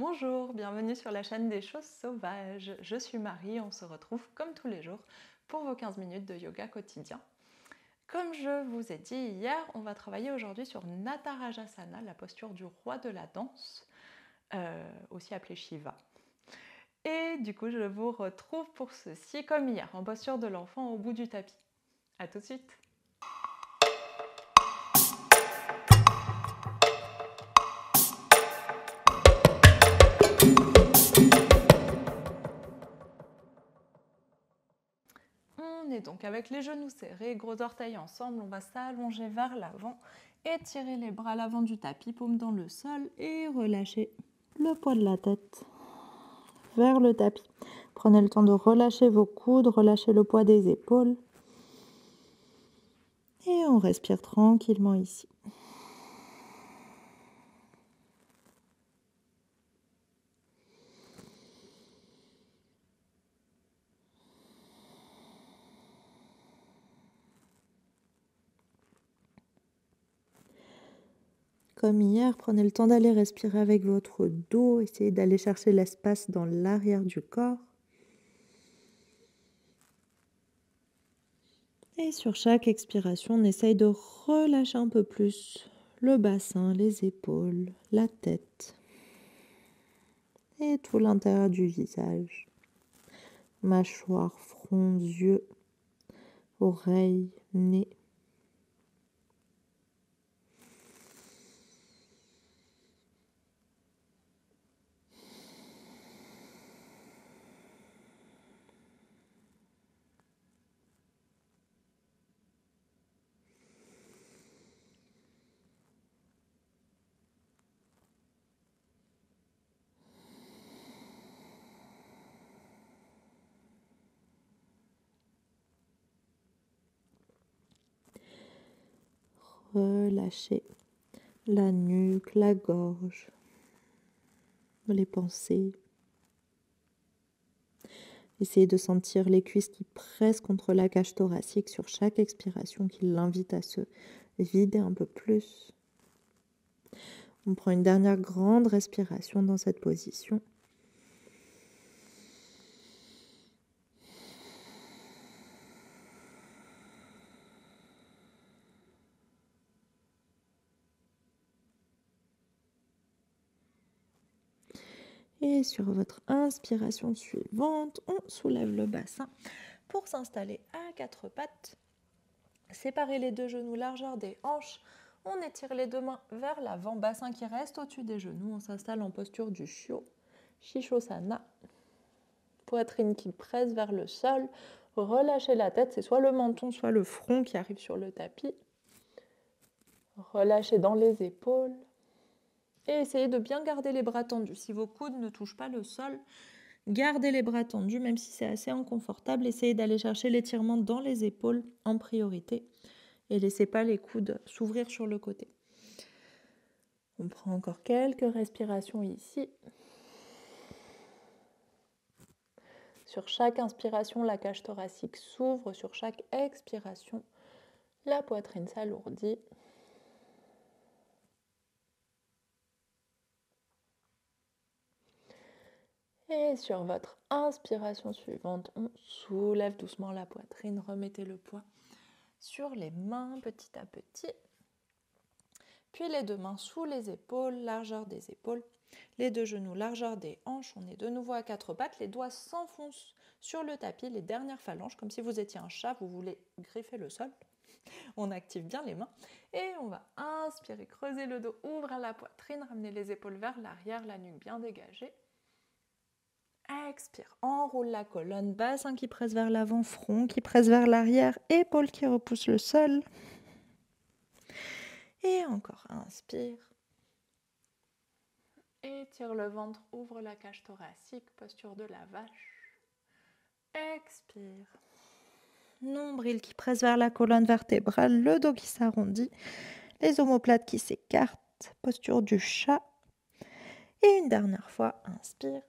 Bonjour, bienvenue sur la chaîne des choses sauvages. Je suis Marie, on se retrouve comme tous les jours pour vos 15 minutes de yoga quotidien. Comme je vous ai dit hier, on va travailler aujourd'hui sur Natarajasana, la posture du roi de la danse, aussi appelée Shiva. Et du coup, je vous retrouve pour ceci comme hier, en posture de l'enfant au bout du tapis. A tout de suite. On est donc avec les genoux serrés, gros orteils ensemble, on va s'allonger vers l'avant, étirer les bras à l'avant du tapis, paume dans le sol et relâcher le poids de la tête vers le tapis. Prenez le temps de relâcher vos coudes, relâcher le poids des épaules. Et on respire tranquillement ici. Comme hier, prenez le temps d'aller respirer avec votre dos, essayez d'aller chercher l'espace dans l'arrière du corps. Et sur chaque expiration, on essaye de relâcher un peu plus le bassin, les épaules, la tête et tout l'intérieur du visage. Mâchoire, front, yeux, oreilles, nez. Relâchez la nuque, la gorge, les pensées. Essayez de sentir les cuisses qui pressent contre la cage thoracique sur chaque expiration qui l'invite à se vider un peu plus. On prend une dernière grande respiration dans cette position. Et sur votre inspiration suivante, on soulève le bassin pour s'installer à quatre pattes. Séparez les deux genoux, largeur des hanches. On étire les deux mains vers l'avant, bassin qui reste au-dessus des genoux. On s'installe en posture du Shishosana. Poitrine qui presse vers le sol. Relâchez la tête, c'est soit le menton, soit le front qui arrive sur le tapis. Relâchez dans les épaules. Et essayez de bien garder les bras tendus. Si vos coudes ne touchent pas le sol, gardez les bras tendus, même si c'est assez inconfortable. Essayez d'aller chercher l'étirement dans les épaules en priorité. Et laissez pas les coudes s'ouvrir sur le côté. On prend encore quelques respirations ici. Sur chaque inspiration, la cage thoracique s'ouvre. Sur chaque expiration, la poitrine s'alourdit. Et sur votre inspiration suivante, on soulève doucement la poitrine. Remettez le poids sur les mains petit à petit. Puis les deux mains sous les épaules, largeur des épaules. Les deux genoux, largeur des hanches. On est de nouveau à quatre pattes. Les doigts s'enfoncent sur le tapis, les dernières phalanges, comme si vous étiez un chat, vous voulez griffer le sol. On active bien les mains. Et on va inspirer, creuser le dos, ouvrir la poitrine, ramener les épaules vers l'arrière, la nuque bien dégagée. Expire, enroule la colonne, bassin qui presse vers l'avant, front qui presse vers l'arrière, épaules qui repoussent le sol. Et encore, inspire. Étire le ventre, ouvre la cage thoracique, posture de la vache. Expire. Nombril qui presse vers la colonne vertébrale, le dos qui s'arrondit, les omoplates qui s'écartent, posture du chat. Et une dernière fois, inspire.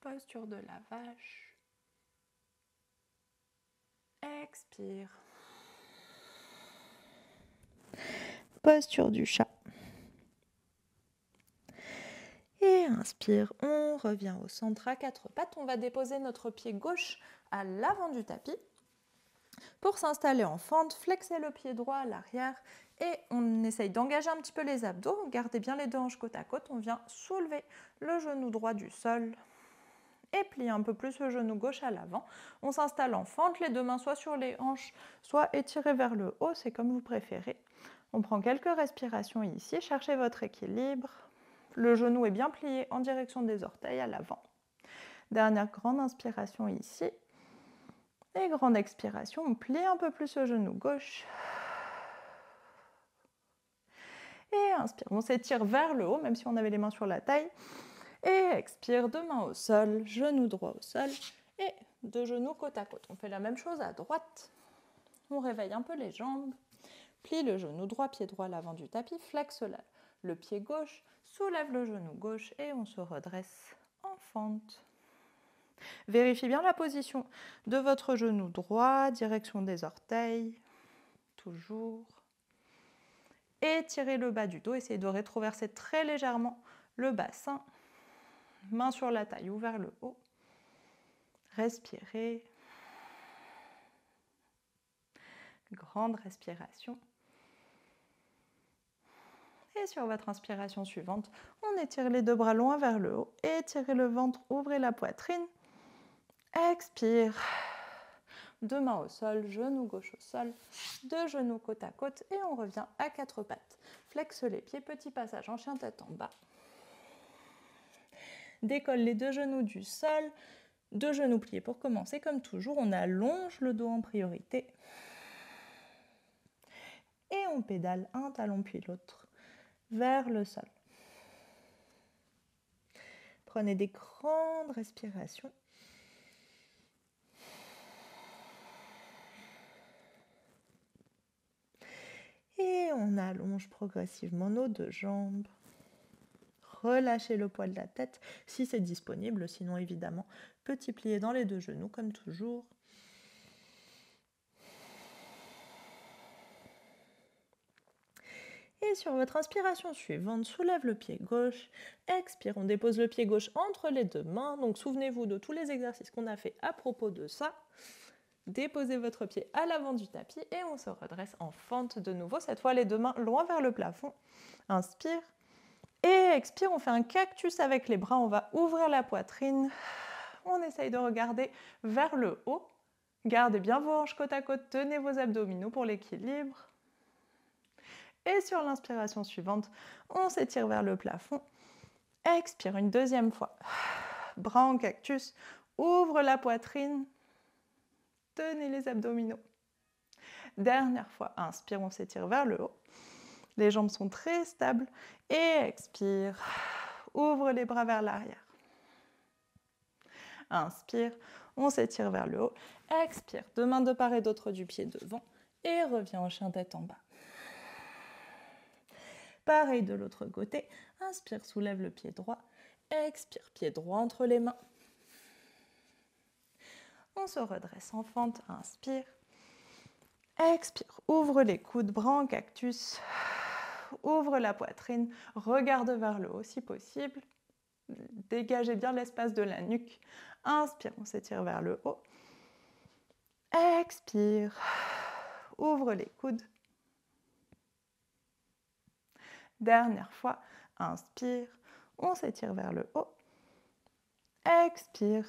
Posture de la vache. Expire. Posture du chat. inspire, on revient au centre à 4 pattes. On va déposer notre pied gauche à l'avant du tapis. Pour s'installer en fente, flexez le pied droit à l'arrière et on essaye d'engager un petit peu les abdos. Gardez bien les deux hanches côte à côte. On vient soulever le genou droit du sol et plier un peu plus le genou gauche à l'avant. On s'installe en fente, les deux mains soit sur les hanches, soit étirées vers le haut, c'est comme vous préférez. On prend quelques respirations ici, cherchez votre équilibre. Le genou est bien plié en direction des orteils à l'avant. Dernière grande inspiration ici. Et grande expiration, on plie un peu plus le genou gauche. Et inspire, on s'étire vers le haut, même si on avait les mains sur la taille. Et expire, deux mains au sol, genou droit au sol. Et deux genoux côte à côte. On fait la même chose à droite. On réveille un peu les jambes. Plie le genou droit, pied droit à l'avant du tapis. Flexe le pied gauche, soulève le genou gauche et on se redresse en fente. Vérifiez bien la position de votre genou droit, direction des orteils, toujours. Étirez le bas du dos, essayez de rétroverser très légèrement le bassin. Main sur la taille ou vers le haut. Respirez. Grande respiration. Et sur votre inspiration suivante, on étire les deux bras loin vers le haut. Étirez le ventre, ouvrez la poitrine. Expire. Deux mains au sol, genou gauche au sol, deux genoux côte à côte et on revient à quatre pattes. Flexe les pieds, petit passage en chien tête en bas. Décolle les deux genoux du sol, deux genoux pliés pour commencer. Comme toujours, on allonge le dos en priorité. Et on pédale un talon puis l'autre vers le sol. Prenez des grandes respirations. Et on allonge progressivement nos deux jambes. Relâchez le poids de la tête si c'est disponible, sinon évidemment, petit plié dans les deux genoux comme toujours. Et sur votre inspiration suivante, soulève le pied gauche, expire, on dépose le pied gauche entre les deux mains. Donc souvenez-vous de tous les exercices qu'on a fait à propos de ça. Déposez votre pied à l'avant du tapis et on se redresse en fente de nouveau. Cette fois, les deux mains loin vers le plafond. Inspire et expire, on fait un cactus avec les bras. On va ouvrir la poitrine. On essaye de regarder vers le haut. Gardez bien vos hanches côte à côte, tenez vos abdominaux pour l'équilibre. Et sur l'inspiration suivante, on s'étire vers le plafond. Expire une deuxième fois. Bras en cactus, ouvre la poitrine. Tenez les abdominaux. Dernière fois, inspire, on s'étire vers le haut. Les jambes sont très stables. Et expire, ouvre les bras vers l'arrière. Inspire, on s'étire vers le haut. Expire, deux mains de part et d'autre du pied devant. Et reviens en chien tête en bas. Pareil de l'autre côté. Inspire, soulève le pied droit. Expire, pied droit entre les mains. On se redresse en fente. Inspire. Expire, ouvre les coudes, bras en cactus. Ouvre la poitrine. Regarde vers le haut si possible. Dégagez bien l'espace de la nuque. Inspire, on s'étire vers le haut. Expire. Ouvre les coudes. Dernière fois, inspire, on s'étire vers le haut. Expire,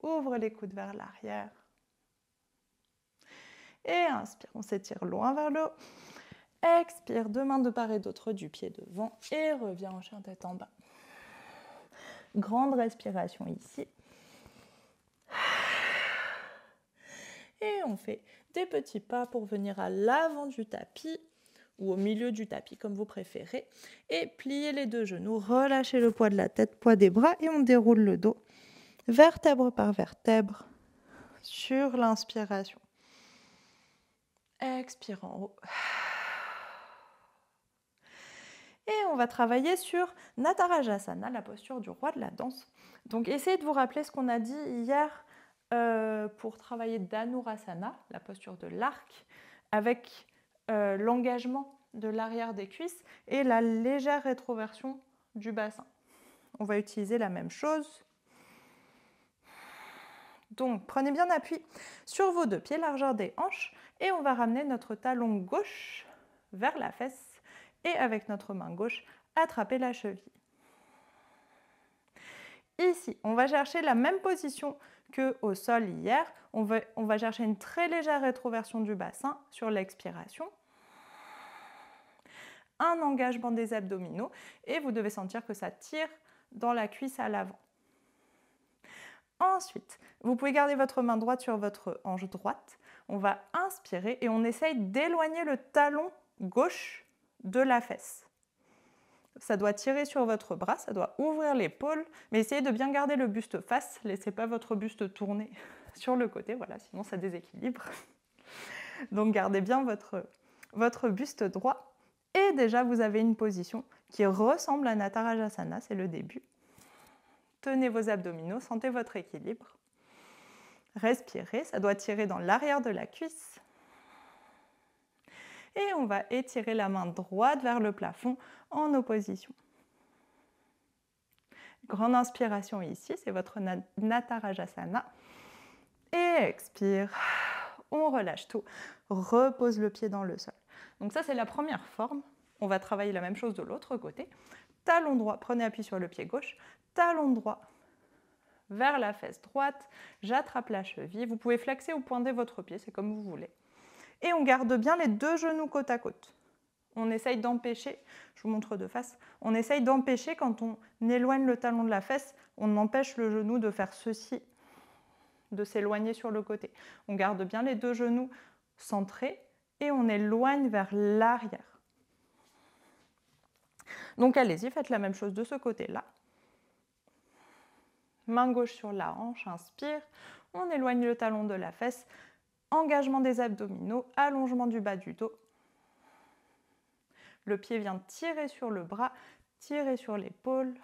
ouvre les coudes vers l'arrière. Et inspire, on s'étire loin vers le haut. Expire, deux mains de part et d'autre du pied devant et reviens en chien tête en bas. Grande respiration ici. Et on fait des petits pas pour venir à l'avant du tapis ou au milieu du tapis, comme vous préférez. Et pliez les deux genoux, relâchez le poids de la tête, poids des bras, et on déroule le dos, vertèbre par vertèbre, sur l'inspiration. Expire en haut. Et on va travailler sur Natarajasana, la posture du roi de la danse. Donc essayez de vous rappeler ce qu'on a dit hier pour travailler Dhanurasana, la posture de l'arc, avec l'engagement de l'arrière des cuisses et la légère rétroversion du bassin. on va utiliser la même chose. Donc, prenez bien appui sur vos 2 pieds, largeur des hanches, et on va ramener notre talon gauche vers la fesse et avec notre main gauche, attraper la cheville. Ici, on va chercher la même position qu'au sol hier. On va chercher une très légère rétroversion du bassin sur l'expiration. Un engagement des abdominaux et vous devez sentir que ça tire dans la cuisse à l'avant. Ensuite, vous pouvez garder votre main droite sur votre hanche droite. On va inspirer et on essaye d'éloigner le talon gauche de la fesse. Ça doit tirer sur votre bras, ça doit ouvrir l'épaule, mais essayez de bien garder le buste face, laissez pas votre buste tourner sur le côté, voilà, sinon ça déséquilibre. Donc gardez bien votre buste droit. Et déjà, vous avez une position qui ressemble à Natarajasana, c'est le début. Tenez vos abdominaux, sentez votre équilibre. Respirez, ça doit tirer dans l'arrière de la cuisse. Et on va étirer la main droite vers le plafond en opposition. Grande inspiration ici, c'est votre Natarajasana. Et expire, on relâche tout, repose le pied dans le sol. Donc ça, c'est la première forme. On va travailler la même chose de l'autre côté. Talon droit, prenez appui sur le pied gauche. Talon droit vers la fesse droite. J'attrape la cheville. Vous pouvez flexer ou pointer votre pied, c'est comme vous voulez. Et on garde bien les 2 genoux côte à côte. On essaye d'empêcher, je vous montre de face, on essaye d'empêcher quand on éloigne le talon de la fesse, on empêche le genou de faire ceci, de s'éloigner sur le côté. On garde bien les 2 genoux centrés et on éloigne vers l'arrière. Donc allez-y, faites la même chose de ce côté-là. Main gauche sur la hanche, inspire, on éloigne le talon de la fesse, engagement des abdominaux, allongement du bas du dos. Le pied vient tirer sur le bras, tirer sur l'épaule.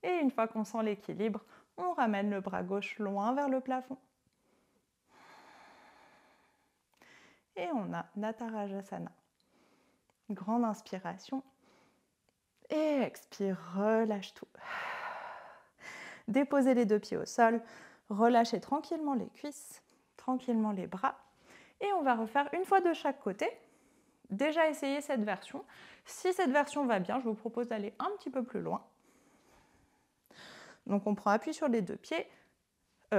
Et une fois qu'on sent l'équilibre, on ramène le bras gauche loin vers le plafond. Et on a Natarajasana. Grande inspiration. Et expire, relâche tout. Déposez les 2 pieds au sol. Relâchez tranquillement les cuisses, tranquillement les bras. Et on va refaire une fois de chaque côté. Déjà essayez cette version. Si cette version va bien, je vous propose d'aller un petit peu plus loin. Donc on prend appui sur les 2 pieds,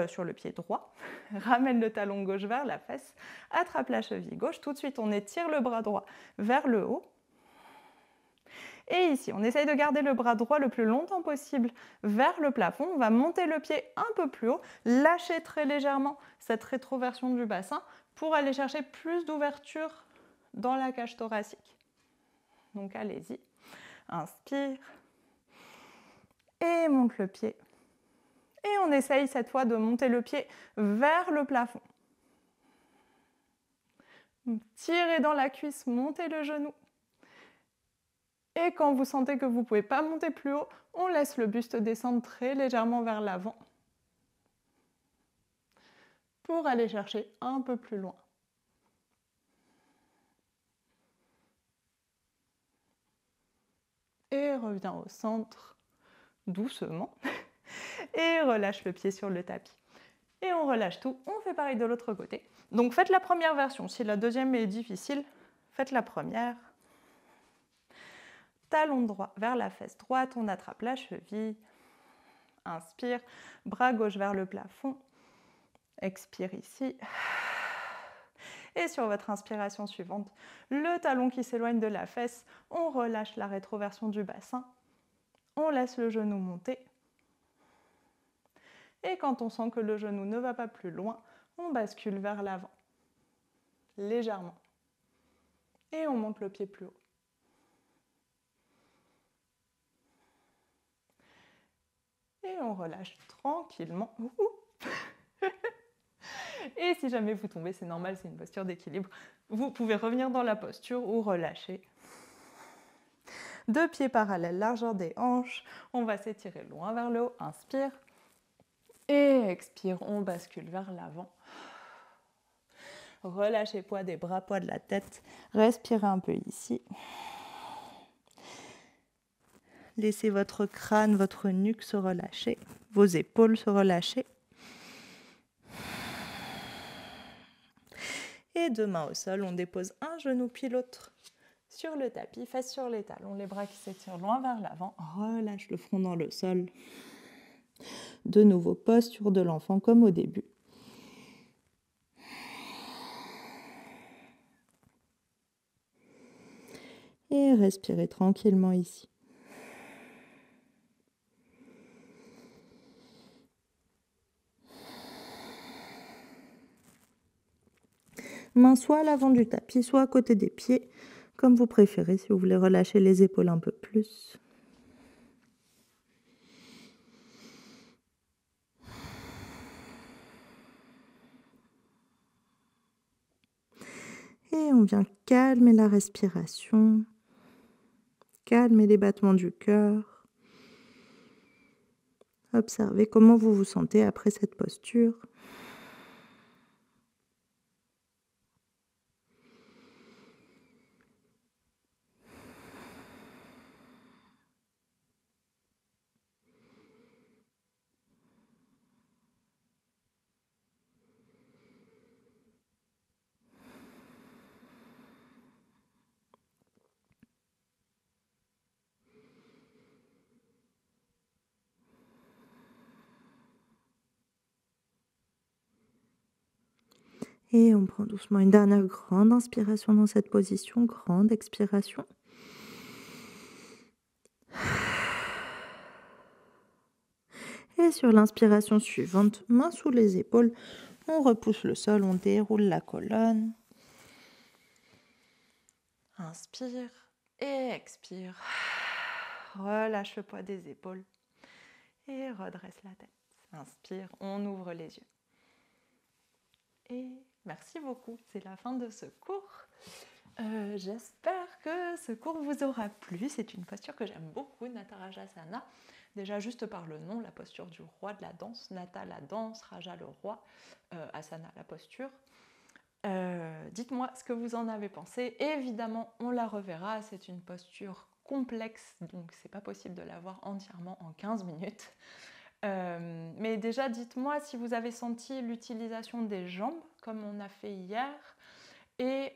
sur le pied droit, ramène le talon gauche vers la fesse, attrape la cheville gauche, tout de suite on étire le bras droit vers le haut. Et ici, on essaye de garder le bras droit le plus longtemps possible vers le plafond. On va monter le pied un peu plus haut, lâcher très légèrement cette rétroversion du bassin pour aller chercher plus d'ouverture dans la cage thoracique. Donc allez-y, inspire et monte le pied. Et on essaye cette fois de monter le pied vers le plafond. Tirez dans la cuisse, montez le genou. Et quand vous sentez que vous ne pouvez pas monter plus haut, on laisse le buste descendre très légèrement vers l'avant pour aller chercher un peu plus loin. Et reviens au centre doucement. Et relâche le pied sur le tapis. Et on relâche tout. On fait pareil de l'autre côté. Donc faites la première version. Si la deuxième est difficile, faites la première. Talon droit vers la fesse droite, on attrape la cheville. Inspire, bras gauche vers le plafond. Expire ici. Et sur votre inspiration suivante, le talon qui s'éloigne de la fesse, on relâche la rétroversion du bassin. On laisse le genou monter. Et quand on sent que le genou ne va pas plus loin, on bascule vers l'avant, légèrement. Et on monte le pied plus haut. Et on relâche tranquillement. Et si jamais vous tombez, c'est normal, c'est une posture d'équilibre. Vous pouvez revenir dans la posture ou relâcher. 2 pieds parallèles, largeur des hanches. On va s'étirer loin vers le haut. Inspire. Et expire, on bascule vers l'avant. Relâchez poids des bras, poids de la tête. Respirez un peu ici. Laissez votre crâne, votre nuque se relâcher, vos épaules se relâcher. Et deux mains au sol, on dépose un genou puis l'autre sur le tapis, face sur les talons, les bras qui s'étirent loin vers l'avant. Relâche le front dans le sol. De nouveau, posture de l'enfant comme au début. Et respirez tranquillement ici. Main soit à l'avant du tapis, soit à côté des pieds, comme vous préférez si vous voulez relâcher les épaules un peu plus. Et on vient calmer la respiration, calmer les battements du cœur. Observez comment vous vous sentez après cette posture. Et on prend doucement une dernière grande inspiration dans cette position, grande expiration. Et sur l'inspiration suivante, main sous les épaules, on repousse le sol, on déroule la colonne. Inspire et expire. Relâche le poids des épaules et redresse la tête. Inspire, on ouvre les yeux. Et merci beaucoup, c'est la fin de ce cours. J'espère que ce cours vous aura plu. C'est une posture que j'aime beaucoup, Natarajasana. Déjà juste par le nom, la posture du roi de la danse. Nata la danse, Raja le roi, Asana la posture. Dites-moi ce que vous en avez pensé. Évidemment, on la reverra. C'est une posture complexe, donc c'est pas possible de la voir entièrement en 15 minutes. Mais déjà, dites-moi si vous avez senti l'utilisation des jambes, comme on a fait hier, et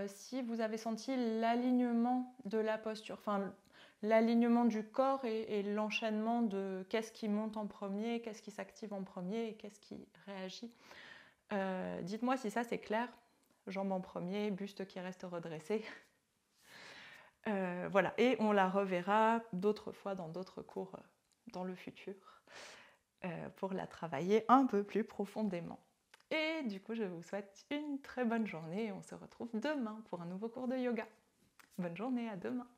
si vous avez senti l'alignement de la posture, enfin l'alignement du corps et l'enchaînement de qu'est-ce qui monte en premier, qu'est-ce qui s'active en premier et qu'est-ce qui réagit. Dites-moi si ça c'est clair. Jambes en premier, buste qui reste redressé. Voilà, et on la reverra d'autres fois dans d'autres cours dans le futur pour la travailler un peu plus profondément. Et du coup, je vous souhaite une très bonne journée et on se retrouve demain pour un nouveau cours de yoga. Bonne journée, à demain!